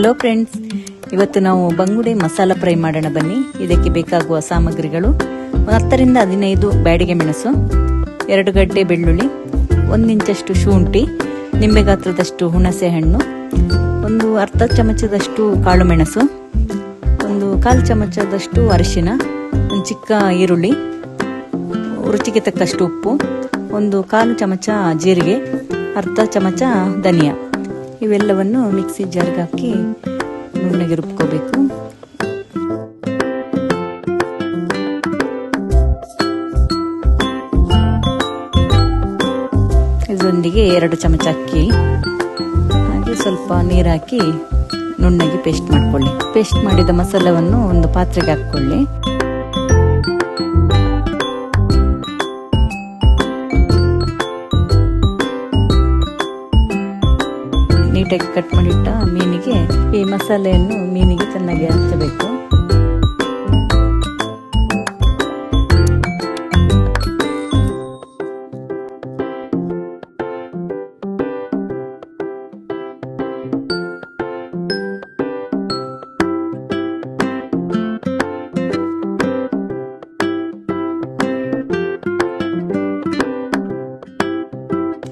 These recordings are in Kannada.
ಹಲೋ ಫ್ರೆಂಡ್ಸ್, ಇವತ್ತು ನಾವು ಬಂಗುಡೆ ಮಸಾಲ ಫ್ರೈ ಮಾಡೋಣ ಬನ್ನಿ. ಇದಕ್ಕೆ ಬೇಕಾಗುವ ಸಾಮಗ್ರಿಗಳು 10 ರಿಂದ 15 ಬ್ಯಾಡಿಗೆ ಮೆಣಸು, 2 ಗಡ್ಡೆ ಬೆಳ್ಳುಳ್ಳಿ, 1 ಇಂಚಷ್ಟು ಶುಂಠಿ, ನಿಂಬೆ ಗಾತ್ರದಷ್ಟು ಹುಣಸೆ ಹಣ್ಣು, ಒಂದು ಅರ್ಧ ಚಮಚದಷ್ಟು ಕಾಳು ಮೆಣಸು, ಒಂದು 1/4 ಚಮಚದಷ್ಟು ಅರಿಶಿನ, ಒಂದು ಚಿಕ್ಕ ಈರುಳ್ಳಿ, ರುಚಿಗೆ ತಕ್ಕಷ್ಟು ಉಪ್ಪು, ಒಂದು 1/4 ಚಮಚ ಜೀರಿಗೆ, ಅರ್ಧ ಚಮಚ ಧನಿಯಾ. ಇವೆಲ್ಲವನ್ನು ಮಿಕ್ಸಿ ಜಾರ್ಗೆ ಹಾಕಿ ನುಣ್ಣಗೆ ರುಬ್ಕೋಬೇಕು. ಇದರೊಂದಿಗೆ 2 ಚಮಚ ಅಕ್ಕಿ ಹಾಗೆ ಸ್ವಲ್ಪ ನೀರು ಹಾಕಿ ನುಣ್ಣಗೆ ಪೇಸ್ಟ್ ಮಾಡ್ಕೊಳ್ಳಿ. ಪೇಸ್ಟ್ ಮಾಡಿದ ಮಸಾಲವನ್ನು ಒಂದು ಪಾತ್ರೆಗೆ ಹಾಕೊಳ್ಳಿ. ನೀಟಾಗಿ ಕಟ್ ಮಾಡಿಟ್ಟ ಮೀನಿಗೆ ಈ ಮಸಾಲೆಯನ್ನು ಮೀನಿಗೆ ಚೆನ್ನಾಗಿ ಹಚ್ಚಬೇಕು.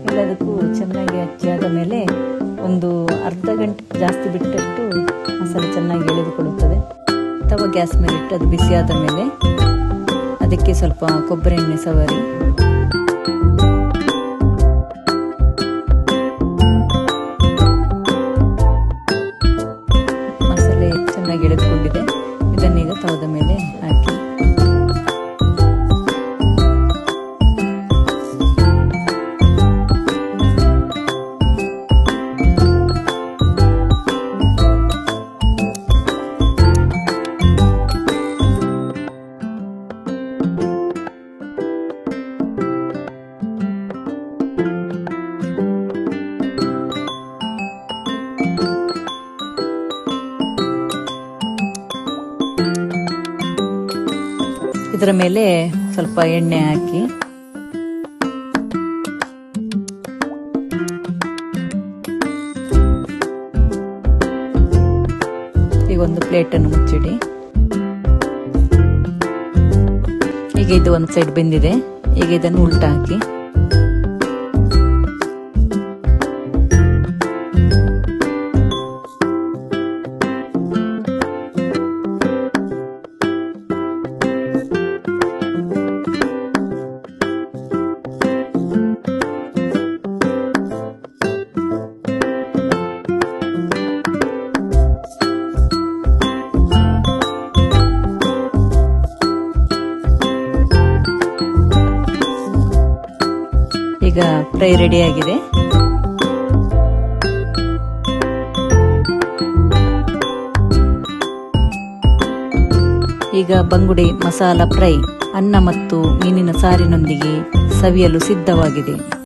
ಎಲ್ಲದಕ್ಕೂ ಚೆನ್ನಾಗಿ ಹಚ್ಚಾದ ಮೇಲೆ ಒಂದು ಅರ್ಧ ಗಂಟೆ ಜಾಸ್ತಿ ಬಿಟ್ಟಷ್ಟು ಮಸಾಲೆ ಚೆನ್ನಾಗಿ ಎಳೆದುಕೊಳ್ಳುತ್ತದೆ. ತವ ಗ್ಯಾಸ್ ಮೇಲೆ ಇಟ್ಟು ಅದು ಬಿಸಿಯಾದ ಮೇಲೆ ಅದಕ್ಕೆ ಸ್ವಲ್ಪ ಕೊಬ್ಬರಿ ಎಣ್ಣೆ ಸವರಿ, ಮಸಾಲೆ ಚೆನ್ನಾಗಿ ಎಳೆದುಕೊಂಡಿದೆ. ಇದನ್ನೀಗ ತವದ ಮೇಲೆ ಹಾಕಿ ಇದರ ಮೇಲೆ ಸ್ವಲ್ಪ ಎಣ್ಣೆ ಹಾಕಿ ಈಗ ಒಂದು ಪ್ಲೇಟನ್ನು ಮುಚ್ಚಿಡಿ. ಈಗ ಇದು ಒಂದು ಸೈಡ್ ಬೆಂದಿದೆ. ಈಗ ಇದನ್ನು ಉಲ್ಟಾ ಹಾಕಿ ಈಗ ಫ್ರೈ ರೆಡಿ ಆಗಿದೆ. ಈಗ ಬಂಗುಡೆ ಮಸಾಲ ಫ್ರೈ ಅನ್ನ ಮತ್ತು ಮೀನಿನ ಸಾರಿನೊಂದಿಗೆ ಸವಿಯಲು ಸಿದ್ಧವಾಗಿದೆ.